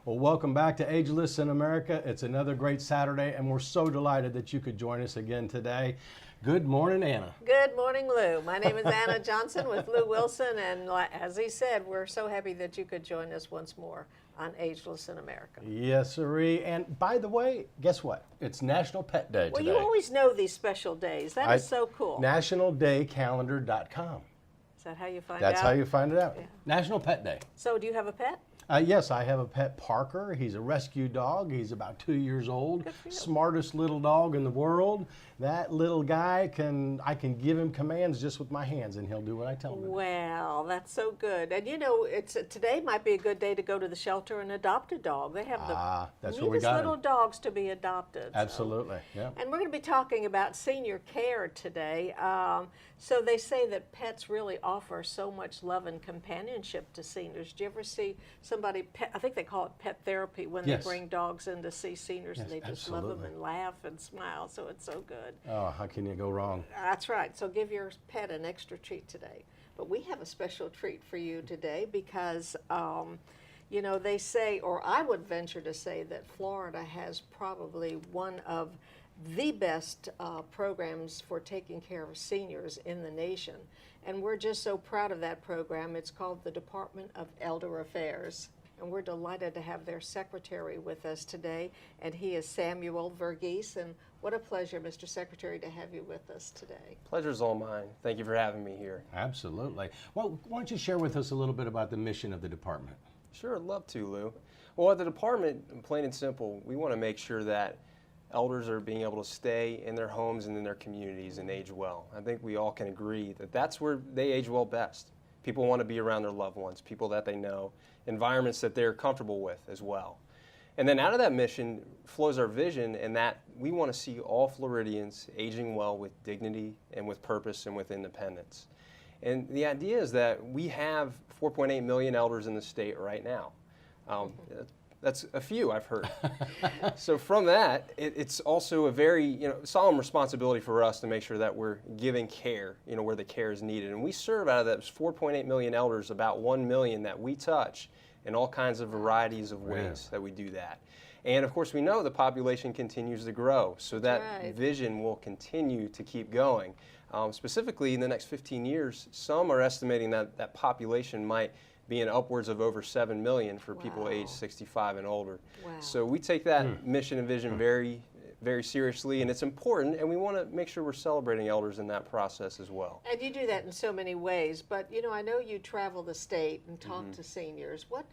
Well, welcome back to Ageless in America. It's another great Saturday, and we're so delighted that you could join us again today. Good morning, Anna. Good morning, Lou. My name is Anna Johnson with Lew Wilson, and as he said, we're so happy that you could join us once more on Ageless in America. Yes, sirree. And by the way, guess what? It's National Pet Day Well, today. you always know these special days. That is so cool. NationalDayCalendar.com. Is that how you find out? That's how you find it out. Yeah. National Pet Day. So do you have a pet? Yes, I have a pet, Parker. He's a rescue dog. He's about 2 years old. Good for you. Smartest little dog in the world. That little guy I can give him commands just with my hands, and he'll do what I tell him to do. Well, that's so good. And you know, today might be a good day to go to the shelter and adopt a dog. They have That's the where we neatest got little him. dogs to be adopted. Absolutely, yeah. And we're going to be talking about senior care today. So they say that pets really offer so much love and companionship to seniors. Do you ever see somebody, I think they call it pet therapy, when Yes. they bring dogs in to see seniors, and Yes, they just love them absolutely. and laugh and smile, so it's so good. Oh, how can you go wrong? That's right. So give your pet an extra treat today. But we have a special treat for you today because, you know, they say, or I would venture to say, that Florida has probably one of the best programs for taking care of seniors in the nation. And we're just so proud of that program. It's called the Department of Elder Affairs. And we're delighted to have their secretary with us today, and he is Samuel Verghese. And what a pleasure, Mr. Secretary, to have you with us today. Pleasure's all mine. Thank you for having me here. Absolutely. Well, why don't you share with us a little bit about the mission of the department? Sure, I'd love to, Lou. Well, at the department, plain and simple, we want to make sure that elders are being able to stay in their homes and in their communities and age well. I think we all can agree that that's where they age well best. People want to be around their loved ones, people that they know, environments that they're comfortable with as well. And then out of that mission flows our vision, and that we want to see all Floridians aging well with dignity and with purpose and with independence. And the idea is that we have 4.8 million elders in the state right now. That's a few, I've heard. So from that, it's also a very solemn responsibility for us to make sure that we're giving care, where the care is needed. And we serve out of those 4.8 million elders about 1 million that we touch in all kinds of varieties of ways that we do that. And of course, we know the population continues to grow, so that vision will continue to keep going. Specifically, in the next 15 years, some are estimating that that population might be in upwards of over 7 million for people aged 65 and older. Wow. So we take that mission and vision very, very seriously, and it's important, and we want to make sure we're celebrating elders in that process as well. And you do that in so many ways, but I know you travel the state and talk to seniors. What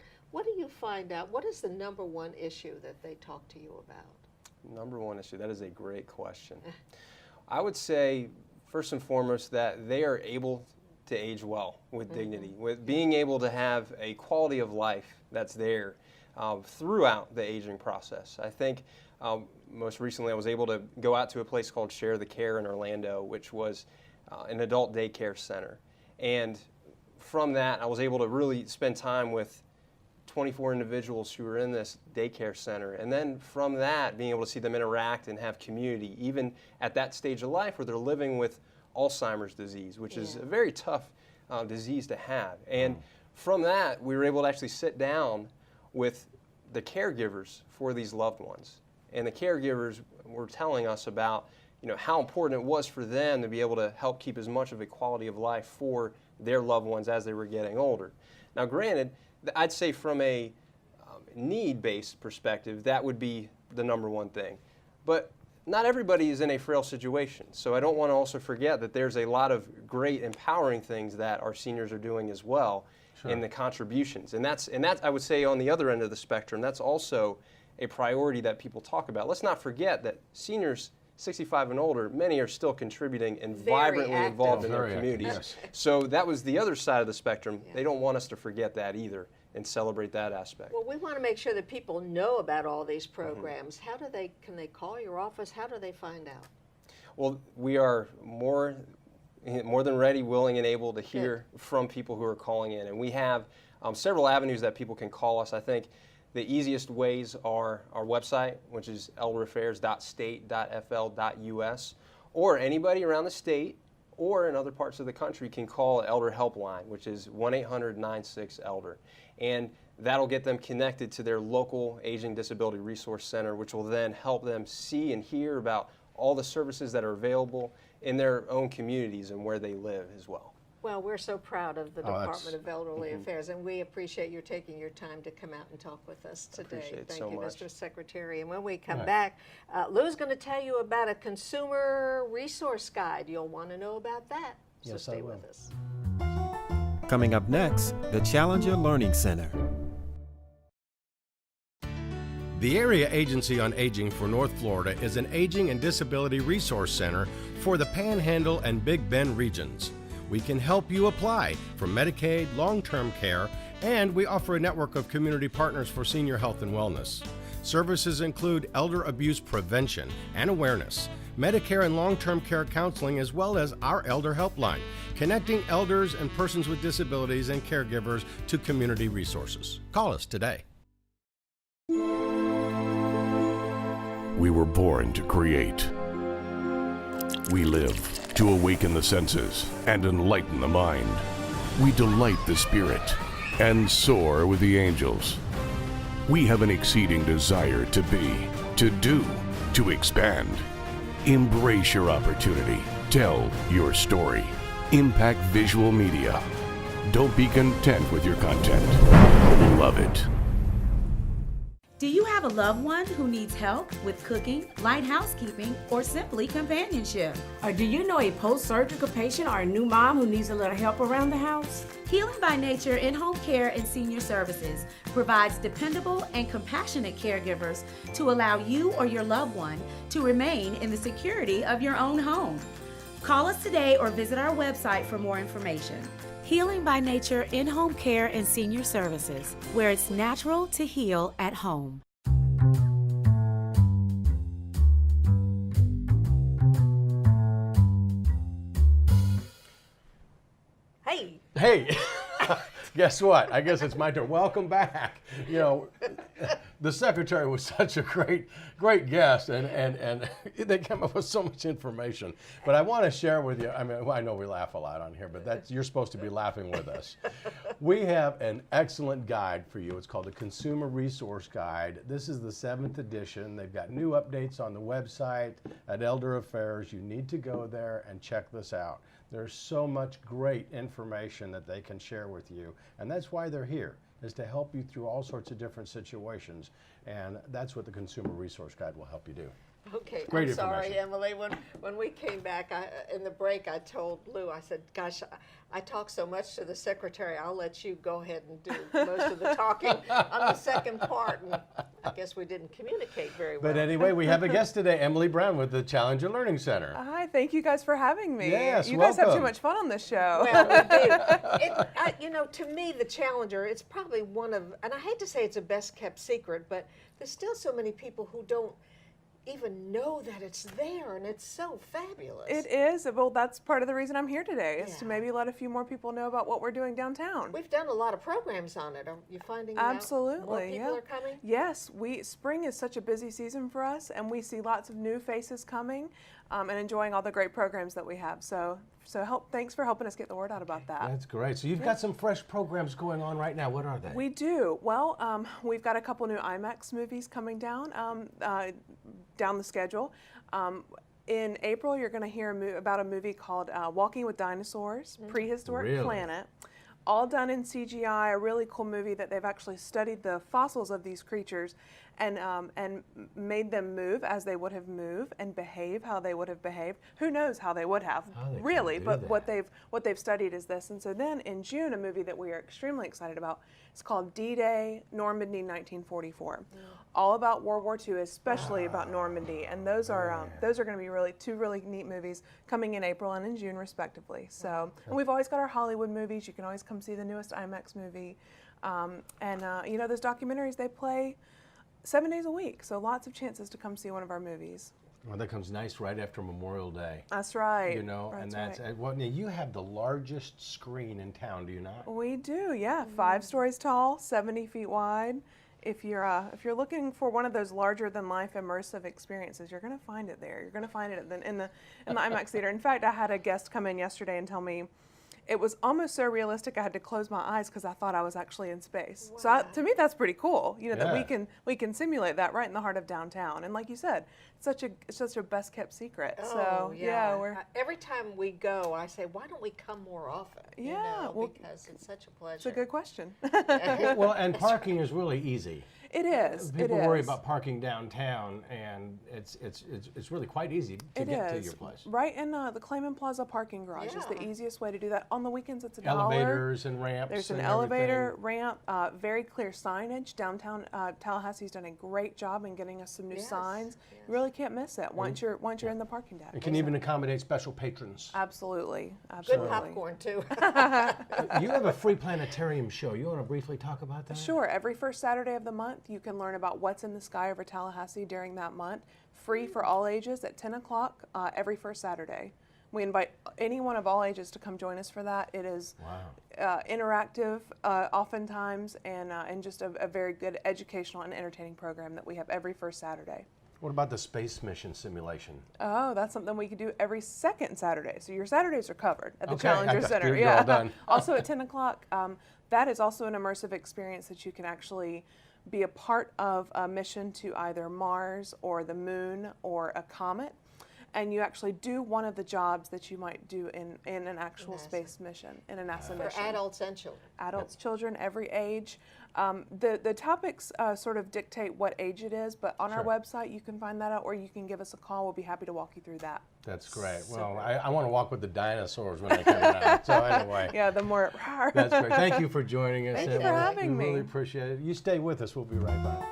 do you find out? What is the number one issue that they talk to you about? Number one issue, that is a great question. I would say, first and foremost, that they are able to age well with dignity, with being able to have a quality of life that's there throughout the aging process. I think most recently I was able to go out to a place called Share the Care in Orlando, which was an adult daycare center. And from that, I was able to really spend time with 24 individuals who were in this daycare center. And then from that, being able to see them interact and have community, even at that stage of life where they're living with Alzheimer's disease, which is a very tough disease to have. And from that, we were able to actually sit down with the caregivers for these loved ones. And the caregivers were telling us about how important it was for them to be able to help keep as much of a quality of life for their loved ones as they were getting older. Now, granted, I'd say from a need-based perspective, that would be the number one thing. But not everybody is in a frail situation, so I don't want to also forget that there's a lot of great empowering things that our seniors are doing as well in the contributions. And that's I would say on the other end of the spectrum, that's also a priority that people talk about. Let's not forget that seniors 65 and older, many are still contributing and vibrantly involved in their communities. So that was the other side of the spectrum. They don't want us to forget that either and celebrate that aspect. Well, we want to make sure that people know about all these programs. How do can they call your office? How do they find out? Well, we are more than ready, willing, and able to hear from people who are calling in. And we have several avenues that people can call us. I think the easiest ways are our website, which is elderaffairs.state.fl.us, or anybody around the state or in other parts of the country can call Elder Helpline, which is 1-800-96-ELDER. And That'll get them connected to their local Aging Disability Resource Center, which will then help them see and hear about all the services that are available in their own communities and where they live as well. Well, we're so proud of the Department that's- of Elderly Affairs, and we appreciate your taking your time to come out and talk with us today. Appreciate it Thank so you, much. Mr. Secretary. And when we come Right. back, Lou's going to tell you about a consumer resource guide. You'll want to know about that, so Yes, I stay will. with us. Coming up next, the Challenger Learning Center. The Area Agency on Aging for North Florida is an aging and disability resource center for the Panhandle and Big Bend regions. We can help you apply for Medicaid, long-term care, and we offer a network of community partners for senior health and wellness. Services include elder abuse prevention and awareness, Medicare and long-term care counseling, as well as our Elder Helpline, connecting elders and persons with disabilities and caregivers to community resources. Call us today. We were born to create. We live to awaken the senses and enlighten the mind. We delight the spirit and soar with the angels. We have an exceeding desire to be, to do, to expand. Embrace your opportunity. Tell your story. Impact Visual Media. Don't be content with your content. Love it. Do you have a loved one who needs help with cooking, light housekeeping, or simply companionship? Or do you know a post-surgical patient or a new mom who needs a little help around the house? Healing by Nature in-home care and senior services provides dependable and compassionate caregivers to allow you or your loved one to remain in the security of your own home. Call us today or visit our website for more information. Healing by Nature in-home care and senior services, where it's natural to heal at home. Hey, Hey, guess what? I guess it's my turn. Welcome back. You know, the secretary was such a great guest, and they came up with so much information. But I want to share with you. I mean, I know we laugh a lot on here, but you're supposed to be laughing with us. We have an excellent guide for you. It's called the Consumer Resource Guide. This is the 7th edition. They've got new updates on the website at Elder Affairs. You need to go there and check this out. There's so much great information that they can share with you, and that's why they're here, is to help you through all sorts of different situations, and that's what the Consumer Resource Guide will help you do. okay, Great I'm sorry, information. Emily. When we came back in the break, I told Lou, I said, gosh, I talk so much to the secretary, I'll let you go ahead and do most of the talking on the second part, and I guess we didn't communicate very well. But anyway, we have a guest today, Emily Brown with the Challenger Learning Center. Hi, thank you guys for having me. Yes, you guys have welcome. too much fun on this show. Well, we do. You know, to me, the Challenger, it's probably one of, and I hate to say it's a best kept secret, but there's still so many people who don't even know that it's there, and it's so fabulous. It is. Well, that's part of the reason I'm here today, is to Yeah. maybe let a few more people know about what we're doing downtown. We've done a lot of programs on it. Are you finding out Absolutely, more people yeah. are coming? Yes, spring is such a busy season for us, and we see lots of new faces coming and enjoying all the great programs that we have. So thanks for helping us get the word out about that. That's great. So you've got some fresh programs going on right now. What are they? We do. Well, we've got a couple new IMAX movies coming down the schedule. In April, you're going to hear about a movie called Walking with Dinosaurs, Prehistoric Really? Planet. All done in CGI, a really cool movie that they've actually studied the fossils of these creatures and made them move as they would have moved and behave how they would have behaved. Who knows how they would have, How they could really, do but that. what they've studied is this. And so then in June, a movie that we are extremely excited about, it's called D-Day, Normandy, 1944. All about World War II, especially about Normandy. And those are going to be two really neat movies coming in April and in June, respectively. So, and we've always got our Hollywood movies. You can always come see the newest IMAX movie. You know, those documentaries, they play 7 days a week. So lots of chances to come see one of our movies. Well, that comes nice right after Memorial Day. That's right. You know, and that's right. well, now you have the largest screen in town, do you not? We do, yeah. 5 stories tall, 70 feet wide. If you're looking for one of those larger than life immersive experiences, you're going to find it there. You're going to find it in the IMAX theater. In fact, I had a guest come in yesterday and tell me it was almost so realistic I had to close my eyes because I thought I was actually in space. So to me, that's pretty cool. You know, that we can simulate that right in the heart of downtown. And like you said, it's such a best kept secret. Oh, so yeah. we're Every time we go, I say, why don't we come more often? You know, well, because it's such a pleasure. it's a good question. Well, and parking is really easy. It is. People worry about parking downtown, and it's really quite easy to get to your place. Right in the Clayman Plaza parking garage is the easiest way to do that. On the weekends, it's $1. Elevators and ramps. There's an and elevator, ramp, very clear signage. Downtown Tallahassee's done a great job in getting us some new signs. You really can't miss it once you're in the parking deck. It can even accommodate special patrons. Absolutely. Good popcorn, too. You have a free planetarium show. You want to briefly talk about that? Sure. Every first Saturday of the month, you can learn about what's in the sky over Tallahassee during that month. Free for all ages at 10 o'clock every first Saturday. We invite anyone of all ages to come join us for that. It is interactive oftentimes and just a very good educational and entertaining program that we have every first Saturday. What about the space mission simulation? Oh, that's something we can do every second Saturday. So your Saturdays are covered at the Okay, Challenger Center. you're all done. Also at 10 o'clock. That is also an immersive experience that you can actually be a part of a mission to either Mars or the moon or a comet. And you actually do one of the jobs that you might do in an actual space mission, in a NASA mission. For adults and children. Adults, children, every age. The topics sort of dictate what age it is, but on our website you can find that out, or you can give us a call. We'll be happy to walk you through that. That's great. Well, I want to walk with the dinosaurs when they come around. So anyway. Yeah, the more. That's great. Thank you for joining us. Thank you for having me. We really appreciate it. You stay with us. We'll be right back.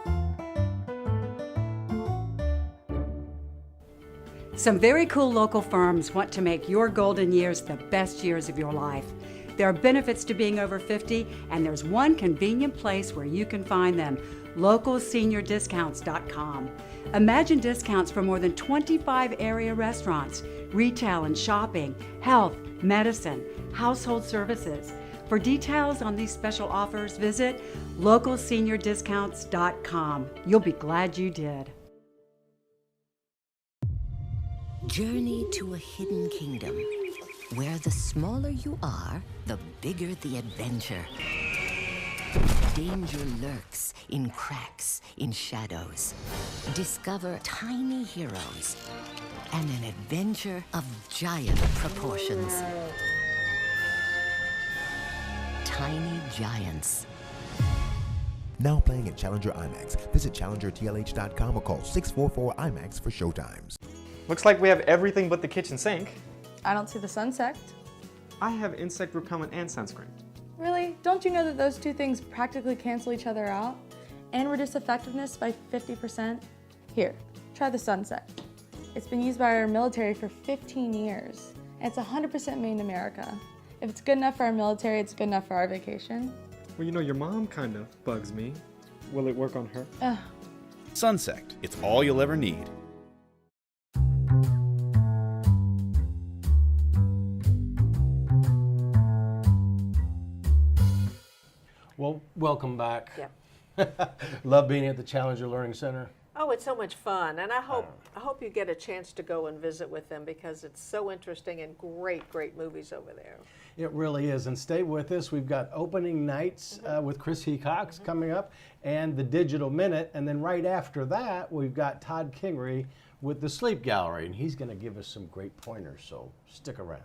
Some very cool local firms want to make your golden years the best years of your life. There are benefits to being over 50, and there's one convenient place where you can find them: localseniordiscounts.com. Imagine discounts for more than 25 area restaurants, retail and shopping, health, medicine, household services. For details on these special offers, visit localseniordiscounts.com. You'll be glad you did. Journey to a hidden kingdom, where the smaller you are, the bigger the adventure. Danger lurks in cracks, in shadows. Discover tiny heroes and an adventure of giant proportions. Tiny Giants. Now playing at Challenger IMAX. Visit challengertlh.com or call 644-IMAX for showtimes. Looks like we have everything but the kitchen sink. I don't see the sunsect. I have insect repellent and sunscreen. Really? Don't you know that those two things practically cancel each other out and reduce effectiveness by 50%? Here, try the Sunset. It's been used by our military for 15 years, and it's 100% made in America. If it's good enough for our military, it's good enough for our vacation. Well, you know, your mom kind of bugs me. Will it work on her? Sunsect. It's all you'll ever need. Well, welcome back. Yeah. Love being at the Challenger Learning Center. Oh, it's so much fun, and I hope you get a chance to go and visit with them because it's so interesting and great movies over there. It really is, and stay with us. We've got opening nights with Chris Hecox coming up, and the Digital Minute, and then right after that, we've got Todd Kingery with the Sleep Gallery, and he's going to give us some great pointers. So stick around.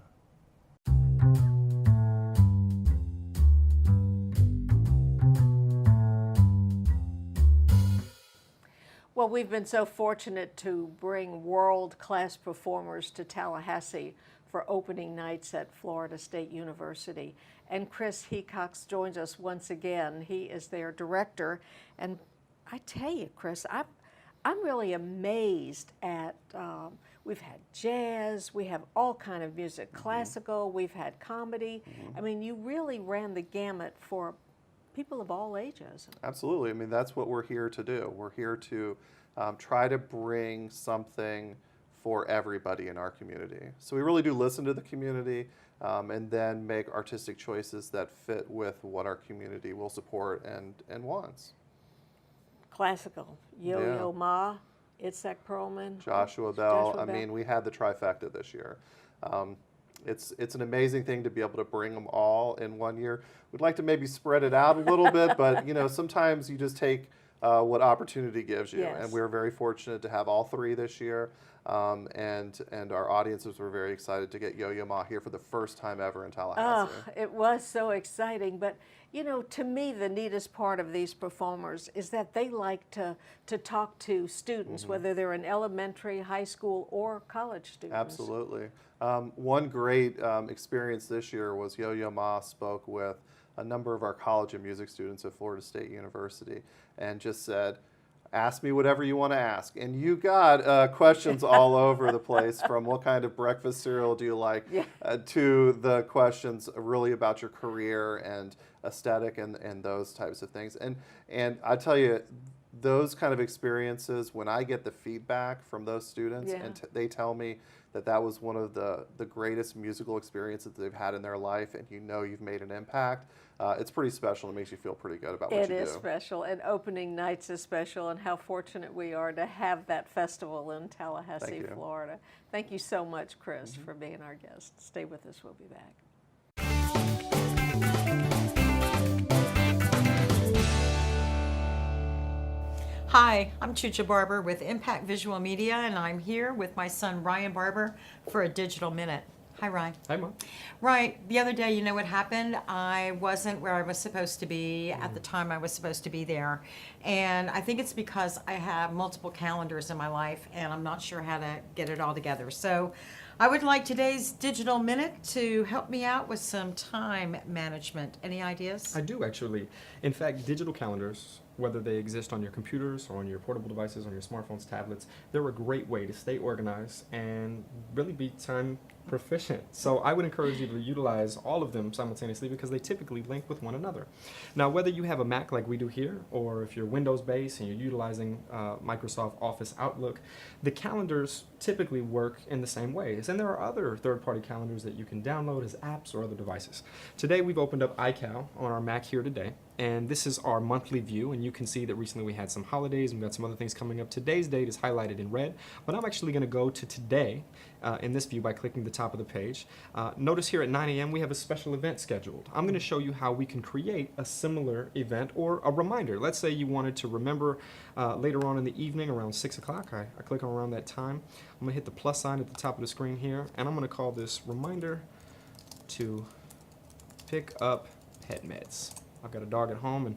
Well, we've been so fortunate to bring world-class performers to Tallahassee for opening nights at Florida State University. And Chris Hecox joins us once again. He is their director. And I tell you, Chris, I'm really amazed at, we've had jazz, we have all kind of music, classical, we've had comedy. I mean, you really ran the gamut for people of all ages. Absolutely. I mean, that's what we're here to do. We're here to try to bring something for everybody in our community. So we really do listen to the community and then make artistic choices that fit with what our community will support and wants. Classical, Yo-Yo Ma, Itzhak Perlman, Joshua Bell. I mean, we had the trifecta this year. it's an amazing thing to be able to bring them all in one year. We'd like to maybe spread it out a little bit, but sometimes you just take what opportunity gives you. Yes. And we're very fortunate to have all 3 this year. And our audiences were very excited to get Yo-Yo Ma here for the first time ever in Tallahassee. Oh, it was so exciting. But, to me, the neatest part of these performers is that they like to talk to students, whether they're in elementary, high school, or college students. Absolutely. One great experience this year was Yo-Yo Ma spoke with a number of our college and music students at Florida State University and just said, ask me whatever you want to ask. And you got questions all over the place, from what kind of breakfast cereal do you like, to the questions really about your career and aesthetic and those types of things. And I tell you, those kind of experiences, when I get the feedback from those students and they tell me that was one of the greatest musical experiences they've had in their life, and you've made an impact, it's pretty special. It makes you feel pretty good about what you do. It is special, and opening nights is special, and how fortunate we are to have that festival in Tallahassee, Florida. Thank you so much, Chris, for being our guest. Stay with us. We'll be back. Hi, I'm Chucha Barber with Impact Visual Media, and I'm here with my son Ryan Barber for a Digital Minute. Hi, Ryan. Hi, Mom. Right, the other day, you know what happened? I wasn't where I was supposed to be at the time I was supposed to be there. And I think it's because I have multiple calendars in my life, and I'm not sure how to get it all together. So I would like today's Digital Minute to help me out with some time management. Any ideas? I do, actually. In fact, digital calendars, whether they exist on your computers or on your portable devices, on your smartphones, tablets, they're a great way to stay organized and really be time proficient. So I would encourage you to utilize all of them simultaneously because they typically link with one another. Now, whether you have a Mac like we do here, or if you're Windows-based and you're utilizing Microsoft Office Outlook, the calendars typically work in the same ways. And there are other third-party calendars that you can download as apps or other devices. Today, we've opened up iCal on our Mac here today. And this is our monthly view, and you can see that recently we had some holidays and we got some other things coming up. Today's date is highlighted in red, but I'm actually going to go to today in this view by clicking the top of the page. Notice here at 9 a.m. we have a special event scheduled. I'm going to show you how we can create a similar event or a reminder. Let's say you wanted to remember later on in the evening around 6 o'clock. I click on around that time. I'm going to hit the plus sign at the top of the screen here, and I'm going to call this reminder to pick up pet meds. I've got a dog at home and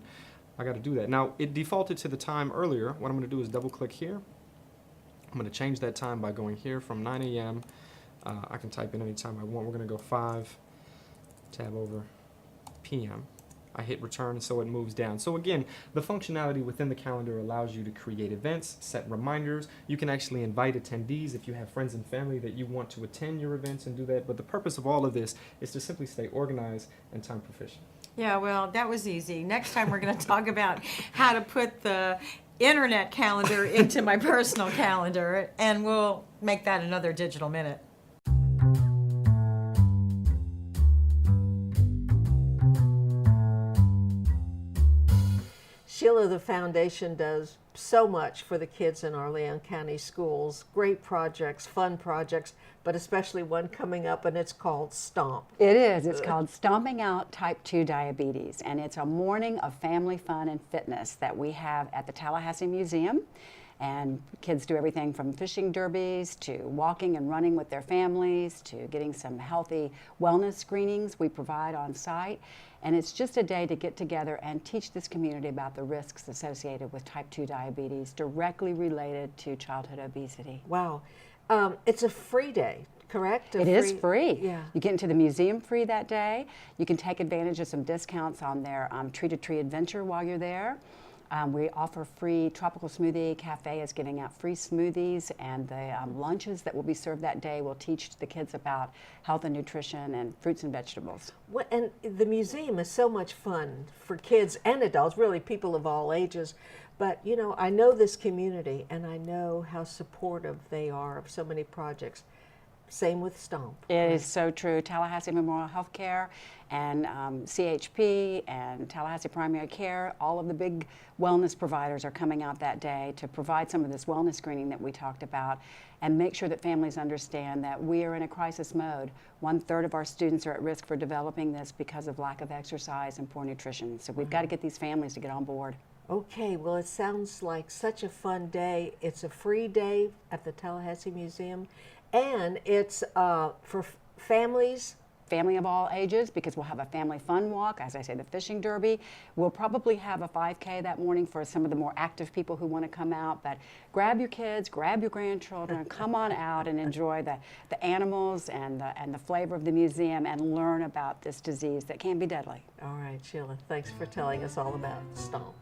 I got to do that. Now, it defaulted to the time earlier. What I'm going to do is double click here. I'm going to change that time by going here from 9 a.m. I can type in any time I want. We're going to go 5, tab over p.m. I hit return, and so it moves down. So again, the functionality within the calendar allows you to create events, set reminders. You can actually invite attendees if you have friends and family that you want to attend your events and do that. But the purpose of all of this is to simply stay organized and time proficient. Yeah, well, that was easy. Next time we're going to talk about how to put the internet calendar into my personal calendar, and we'll make that another Digital Minute. Sheila, the foundation does so much for the kids in our Leon County schools. Great projects, fun projects, but especially one coming up, and it's called Stomp. It is. It's called Stomping Out Type 2 Diabetes, and it's a morning of family fun and fitness that we have at the Tallahassee Museum. And kids do everything from fishing derbies to walking and running with their families to getting some healthy wellness screenings we provide on site. And it's just a day to get together and teach this community about the risks associated with type 2 diabetes directly related to childhood obesity. Wow. It's a free day, correct? It is free. Yeah. You get into the museum free that day. You can take advantage of some discounts on their tree-to-tree adventure while you're there. We offer free tropical smoothie. Cafe is giving out free smoothies, and the lunches that will be served that day will teach the kids about health and nutrition and fruits and vegetables. And the museum is so much fun for kids and adults, really people of all ages. But, you know, I know this community, and I know how supportive they are of so many projects. Same with Stomp. It is so true. Tallahassee Memorial Healthcare and CHP and Tallahassee Primary Care, all of the big wellness providers are coming out that day to provide some of this wellness screening that we talked about and make sure that families understand that we are in a crisis mode. 1/3 of our students are at risk for developing this because of lack of exercise and poor nutrition. So we've got to get these families to get on board. Okay, well, it sounds like such a fun day. It's a free day at the Tallahassee Museum, and it's for families. Family of all ages, because we'll have a family fun walk, as I say, the fishing derby. We'll probably have a 5K that morning for some of the more active people who want to come out, but grab your kids, grab your grandchildren, come on out and enjoy the animals and the flavor of the museum and learn about this disease that can be deadly. All right, Sheila, thanks for telling us all about Stomp.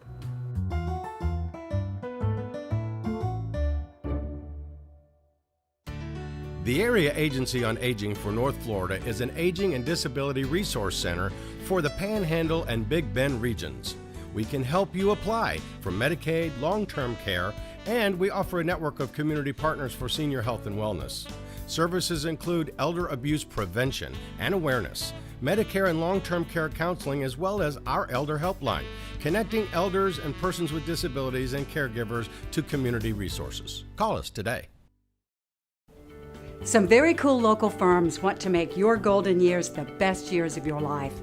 The Area Agency on Aging for North Florida is an aging and disability resource center for the Panhandle and Big Bend regions. We can help you apply for Medicaid, long-term care, and we offer a network of community partners for senior health and wellness. Services include elder abuse prevention and awareness, Medicare and long-term care counseling, as well as our Elder Helpline, connecting elders and persons with disabilities and caregivers to community resources. Call us today. Some very cool local firms want to make your golden years the best years of your life.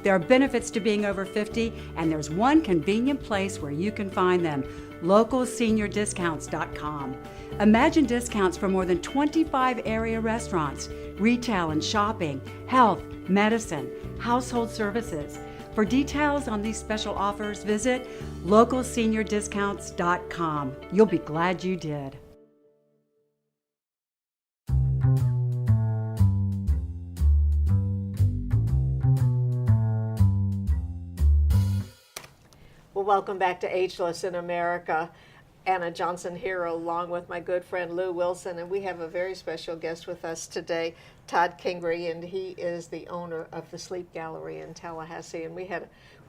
There are benefits to being over 50, and there's one convenient place where you can find them: localseniordiscounts.com. Imagine discounts for more than 25 area restaurants, retail and shopping, health, medicine, household services. For details on these special offers, visit localseniordiscounts.com. You'll be glad you did. Well, welcome back to Ageless in America. Anna Johnson here, along with my good friend Lew Wilson, and we have a very special guest with us today, Todd Kingry, and he is the owner of the Sleep Gallery in Tallahassee. And we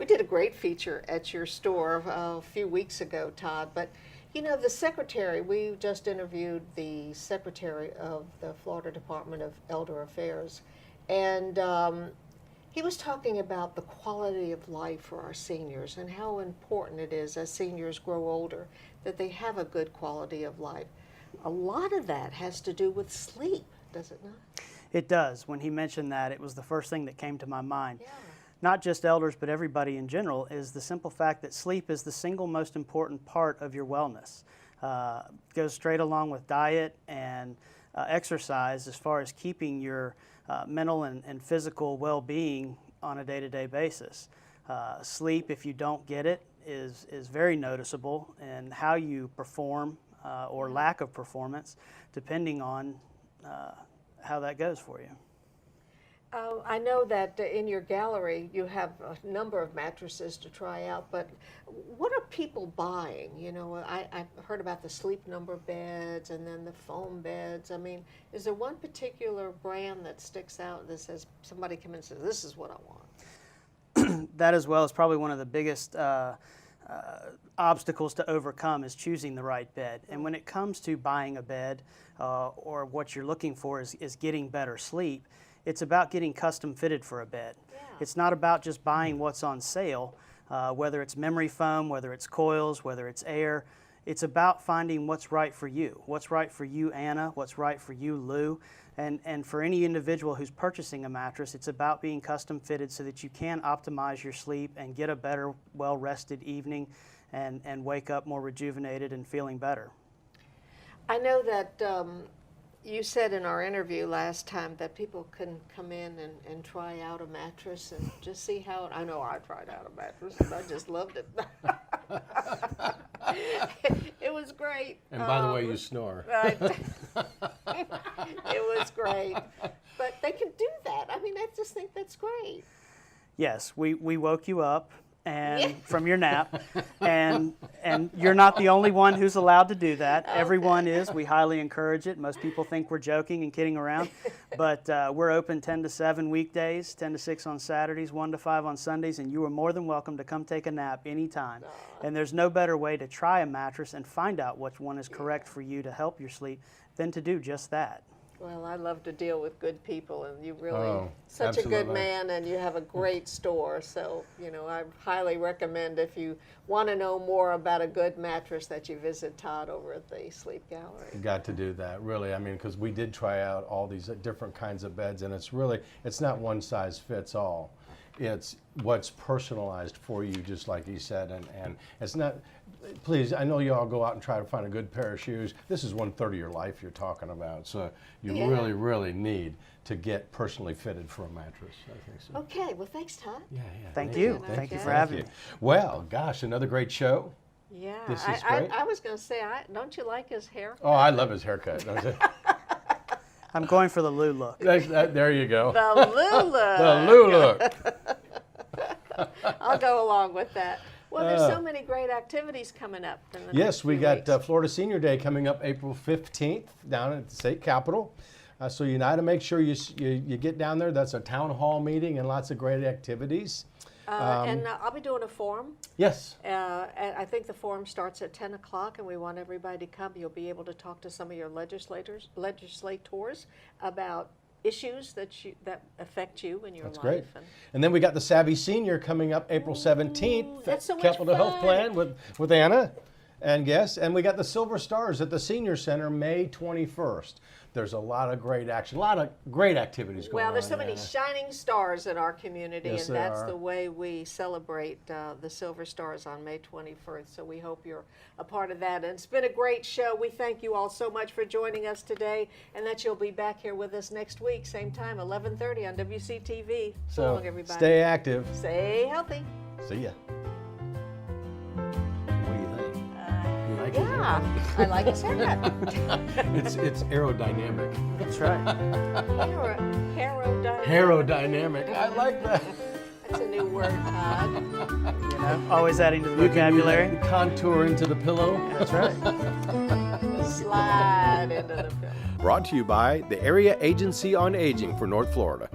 did a great feature at your store a few weeks ago, Todd. But you know, the secretary, we just interviewed the secretary of the Florida Department of Elder Affairs, and he was talking about the quality of life for our seniors and how important it is as seniors grow older that they have a good quality of life. A lot of that has to do with sleep, does it not? It does. When he mentioned that, it was the first thing that came to my mind. Yeah. Not just elders, but everybody in general, is the simple fact that sleep is the single most important part of your wellness. Goes straight along with diet and exercise as far as keeping your mental and physical well-being on a day-to-day basis. Sleep, if you don't get it, is very noticeable in how you perform or lack of performance, depending on how that goes for you. I know that in your gallery you have a number of mattresses to try out, but what are people buying? You know, I've heard about the sleep number beds and then the foam beds. I mean, is there one particular brand that sticks out that says, somebody comes in and says, this is what I want? That as well is probably one of the biggest obstacles to overcome, is choosing the right bed. And when it comes to buying a bed or what you're looking for is getting better sleep, it's about getting custom fitted for a bed. Yeah. It's not about just buying what's on sale, whether it's memory foam, whether it's coils, whether it's air. It's about finding what's right for you. What's right for you, Anna, what's right for you, Lou. And for any individual who's purchasing a mattress, it's about being custom fitted so that you can optimize your sleep and get a better, well-rested evening and wake up more rejuvenated and feeling better. I know that you said in our interview last time that people can come in and try out a mattress and just see how I know I tried out a mattress and I just loved it. It was great. And by the way, you snore. It was great. But they can do that. I mean, I just think that's great. Yes, we woke you up and from your nap, and you're not the only one who's allowed to do that. Okay. Everyone is. We highly encourage it. Most people think we're joking and kidding around, but we're open 10 to 7 weekdays, 10 to 6 on Saturdays, 1 to 5 on Sundays, and you are more than welcome to come take a nap anytime. And there's no better way to try a mattress and find out which one is correct for you to help your sleep than to do just that. Well, I love to deal with good people, and you really such a absolutely. good man, and you have a great store. So, you know, I highly recommend if you want to know more about a good mattress that you visit Todd over at the Sleep Gallery. Got to do that, really. I mean, because we did try out all these different kinds of beds, and it's not one size fits all. It's what's personalized for you, just like he said, and it's not, please, I know you all go out and try to find a good pair of shoes. This is 1/3 of your life you're talking about, so you really, really need to get personally fitted for a mattress, I think so. Okay, well, thanks, Todd. Yeah. Thank you. Thank you for having me. Well, gosh, another great show. Yeah, This is great. I was going to say, don't you like his hair? Oh, I love his haircut. I'm going for the Lew look. There you go. The Lew look. The Lew look. I'll go along with that. Well, there's so many great activities coming up. In the Yes, next we few got weeks. Florida Senior Day coming up April 15th down at the state capitol. So you got to make sure you get down there. That's a town hall meeting and lots of great activities. And I'll be doing a forum. Yes. And I think the forum starts at 10 o'clock, and we want everybody to come. You'll be able to talk to some of your legislators about issues that affect you in your That's life. great. And then we got the Savvy Senior coming up April 17th. That's so much Capital Health fun. Plan with Anna and guests. And we got the Silver Stars at the Senior Center May 21st. There's a lot of great action, a lot of great activities going on. Well, there's so many Anna. shining stars in our community, Yes, and there that's are. the way we celebrate the Silver Stars on May 21st. So we hope you're a part of that. And it's been a great show. We thank you all so much for joining us today, and that you'll be back here with us next week, same time, 11:30 on WCTV. So long, everybody. Stay active. Stay healthy. See ya. What do you think? You like his Yeah, haircut? I like his haircut. It's aerodynamic. That's right. Aerodynamic. Aerodynamic. I like that. That's a new word, Todd. You know, always adding to the vocabulary. Contour into the pillow. That's right. Slide into the pillow. Brought to you by the Area Agency on Aging for North Florida.